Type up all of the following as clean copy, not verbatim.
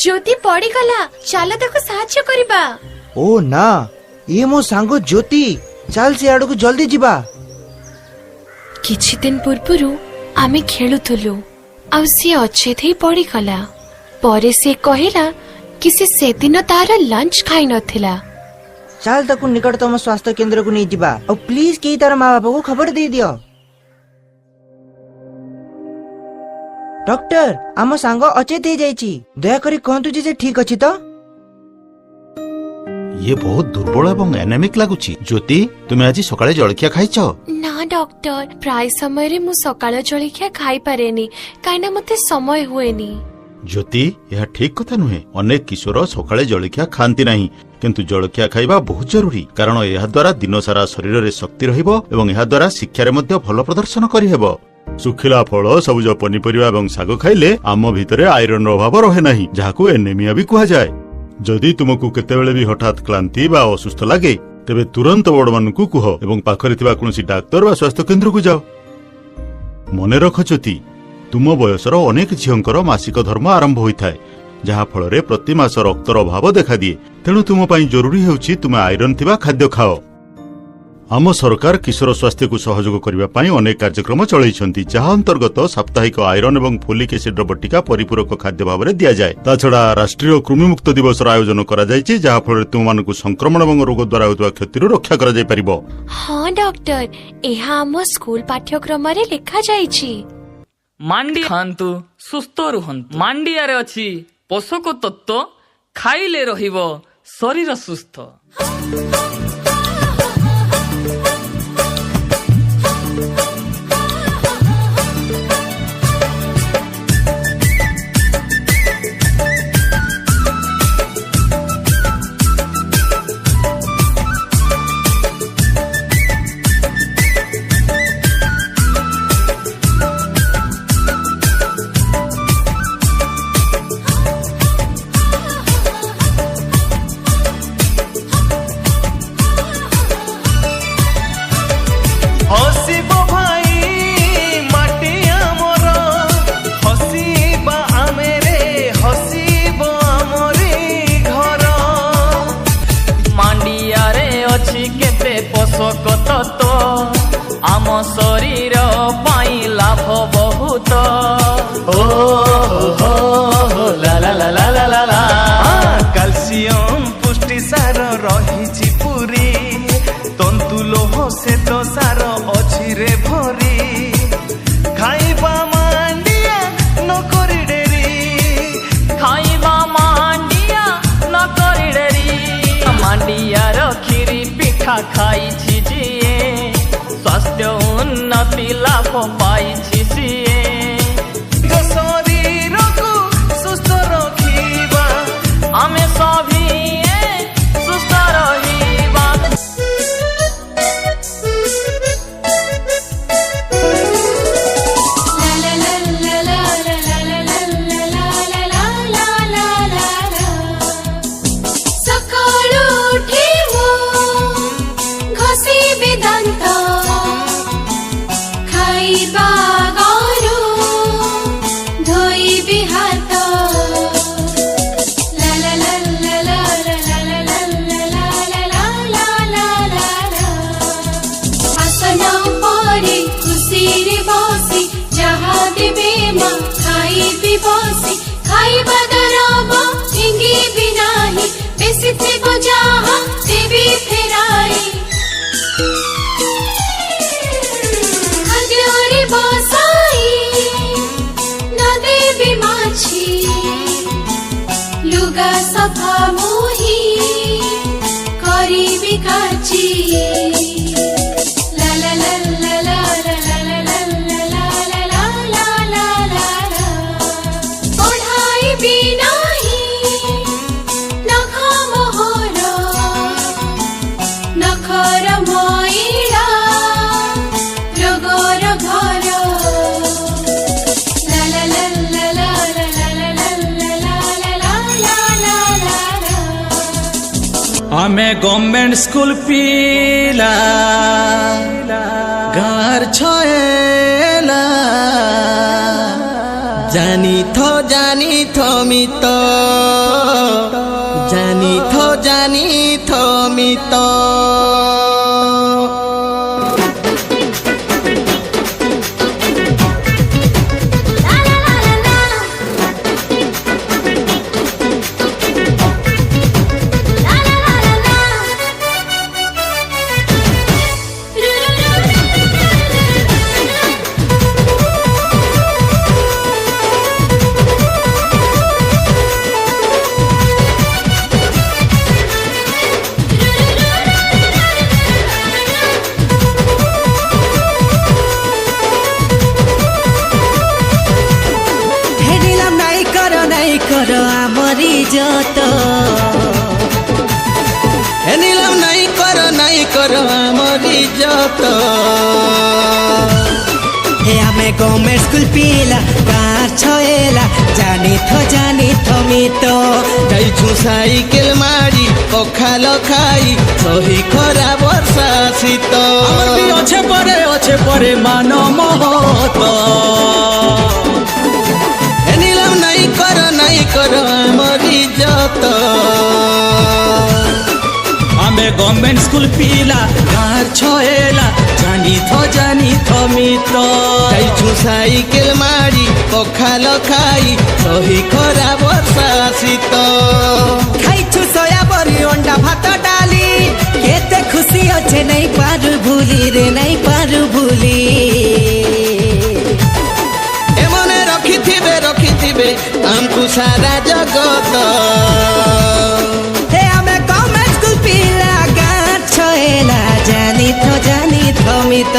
ज्योति पड़ी गला चलो ताको साहाय्य करिबा। ओ ना ये मो सांगो ज्योति चल से आड़ को जल्दी जीवा। किछि दिन पूर्वरु आमे खेलुथुलु आ सी अचेत ही पड़ी गला। परे से कहिला कि से दिन तार लंच खाई नथिला। चल ताको निकटतम स्वास्थ्य केंद्र को नहीं जीवा और प्लीज के तार माँ बापा को खबर दे दियो। डॉक्टर आम सांग अचेत हो जाइछि दया करी कहतु जे ठीक अछि तो। ये बहुत दुर्बल एवं एनेमिक लागुछि। ज्योति तुमे आज सकाळे जलखिया खाइछ? ना डॉक्टर प्राय समय रे मु सकाळ जलखिया खाई पारेनी काइना मते समय हुएनी। ज्योति यह ठीक कथा नुहे। अनेक किशोर सकाळे जलखिया खांती नहीं किंतु जलखिया खाइबा बहुत जरूरी कारण यह द्वारा दिन सारा शरीर रे शक्ति रहिबो एवं यह द्वारा शिक्षा रे मध्ये भलो प्रदर्शन करि हेबो। सुखिला फल सबुज पनीपरिया एवं साग खाइले आम भितरे आयरन रो अभाव रहे नहीं जहाको एनेमिया भी कहा जाए। जदि तुमको केतेबेले भी हठात क्लांति बा असुस्थ लागे तेबे तुरंत बड़ मानकु कुह एवं पाखरे थिबा कोनोसी डाक्टर बा स्वास्थ्य केंद्र को जाओ। मने रख ज्योति तुम बयसर अनेक झियंकर मासिक धर्म आरंभ होइथाय जहा फल रे प्रति मास रक्तर अभाव देखा दिए। तेणु तुम पई जरूरी हेउछि तुमे आयरन थिबा खाद्य खाओ। आम सरकार किशोर स्वास्थ्य को सहयोग करने पाई अनेक कार्यक्रम चलैछंती जहा अंतर्गत साप्ताहिक आयरन एवं फोलिक एसिड बटिका परिपूरक खाद्य भाव में दि जाए। ताछड़ा राष्ट्रीय कृमिमुक्त दिवस आयोजन करा जायछि जहा फल तुम मानकु संक्रमण एवं रोग द्वारा होतबा क्षति रक्षा करा जाय परिबो। हां डॉक्टर एहा हम स्कूल पाठ्यक्रम रे लिखा जायछि। मांडी खांतु सुस्थ रुहंतु। मांडिया रे अछि पोषक तत्व खाइले रहिबो शरीर सुस्थ। आम शरीर पाई लाभ बहुत। ओ हो ला ला ला ला ला ला ला। कैल्शियम पुष्टि सार रही पूरी तंतु लोह से तो सार अछि रे भरी। खाइबा मांडिया न करी डेरी। खाइबा मांडिया न करी डेरी। मांडिया रो खीरी पिठा खाई छी जिए स्वास्थ्य उन्नति लाभ पाई छी सिए। शरीर को सुस्थ रखिबा आमे सभी सुस्थ रहिबा। सफा मोही करी बिकाची। ला ला ला ला ला ला ला ला ला ला ला ला ला ला। पढ़ाई भी नहीं नख मोहर नखर मईला रोगर घर। ला ला ला ला ला आमे गवर्नमेंट स्कूल पीला गार छयला জানি থো মিত জানি থো মিত আমরি যত নিলাম নাই কর আমরি যত হে আমি গভর্নমেন্ট স্কুল পিলা গাঁ ছয়েলা জানি থ মিত যাইছু সাইকেল মারি পখাল খাই সহি খরা বর্ষা শীত আমার বি অছে পরে মান মহত নিলাম নাই কর আমরি যত আমি গভর্নমেন্ট স্কুল পিলা গাঁ ছয়েলা জানি থ মিত যাইছু সাইকেল মারি পখাল খাই সহি খরা বর্ষা শীত খাইছু সয়াবরি অন্ডা ভাত ডালি কেতে খুশি অছে নাই পারু ভুলি রে নাই পারু ভুলি এমনে রখিথিবে আমকু সারা জগত হে আমি গভর্নমেন্ট স্কুল পিলা গাঁ ছয়েলা জানি থ মিত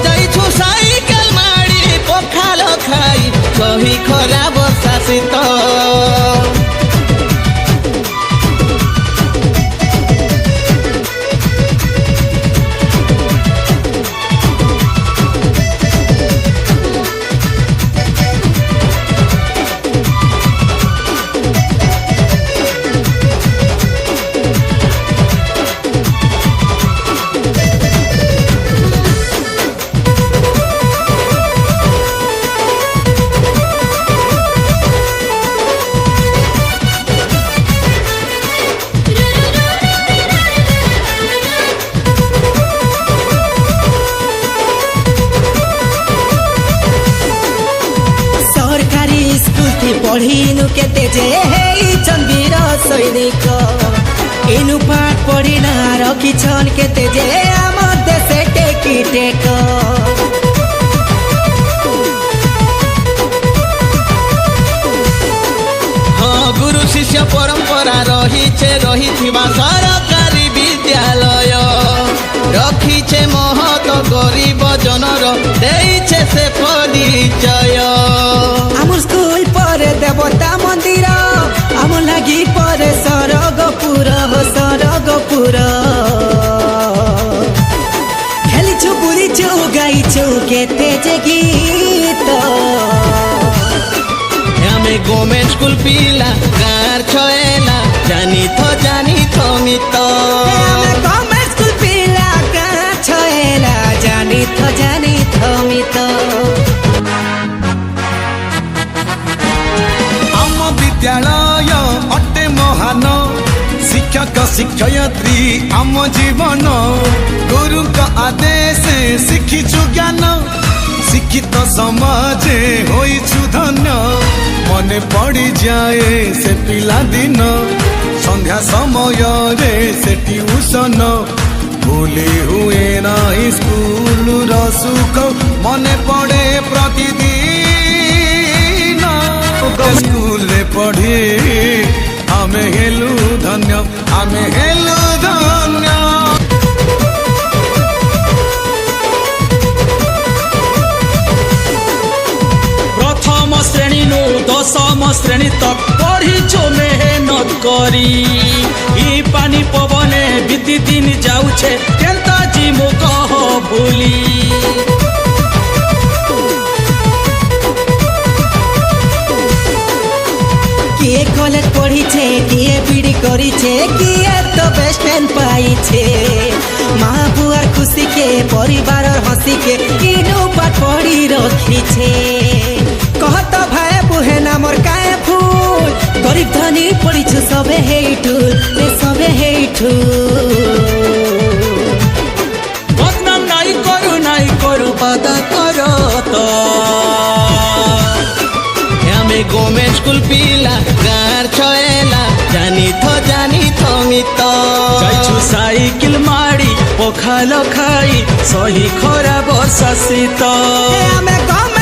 যাইছু সাইকেল মারি পখাল খাই সহি খরা বর্ষা শীত পঢ়িনু কেতে যে হেই চন্দির সৈনিক ইনু পাঠ পঢ়ি না রখিছন কেতে যে আমার দেশে টেকি টেক গুরু শিষ্য পরম্পরা রহিথিবা সরকারি বিদ্যালয় রখিছে মহত গরিব জনর ଦେଇছে সে পরিচয় আমার স্কুল পরে দেবতা মন্দির আমার লাগি পরে সরগপুর খেলিছু বুলিছু গাইছু কেতে যে গীত আমি গভর্নমেন্ট স্কুল পিলা গাঁর ছয়েলা জানি থ মিত আমি গভর্নমেন্ট স্কুল পিলা গাঁ ছয়েলা জানি থ মিত ଆମ ବିଦ୍ୟାଳୟ ଅଟେ ମହାନ ଶିକ୍ଷକ ଶିକ୍ଷୟତ୍ରୀ ଆମ ଜୀବନ ଗୁରୁଙ୍କ ଆଦେଶ ଶିଖିଛୁ ଜ୍ଞାନ ଶିକ୍ଷିତ ସମାଜେ ହୋଇଛୁ ଧନ୍ୟ ମନେ ପଡ଼ିଯାଏ ସେ ପିଲାଦିନ ସନ୍ଧ୍ୟା ସମୟରେ ସେ ଟ୍ୟୁସନ ଭୁଲି ହୁଏ ନାହିଁ ସ୍କୁଲର ସୁଖ ମନେ ପଡ଼େ ପ୍ରତିଦିନ ସ୍କୁଲରେ ପଢ଼ି ଆମେ ହେଲୁ ଧନ୍ୟ প্রথম শ্রেণী নু দশম শ্রেণী তক পড়িছো মেহনত করি ই পানি পবনে বিতি দিন যাউছে কেনতা জিমু কহ ভুলি কিয়ে কলেজ পড়িছে কিয়ে বিড়ি করিছে কিয়ে তো বেস্ট ফ্রেন্ড পাইছে মা বুয়ার খুশিকে পরিবারর হসিকে ইনু পাঠ পড়ি রখিছে কহত ভাই ପିଲା ଗାଁର ଛଏଲା ଜାନି ଥ ମିତ ଯାଇଛୁ ସାଇକେଲ ମାଡ଼ି ପଖାଲ ଖାଇ ସହି ଖରା ବର୍ଷା ଶୀତ ଆମେ ଗମେ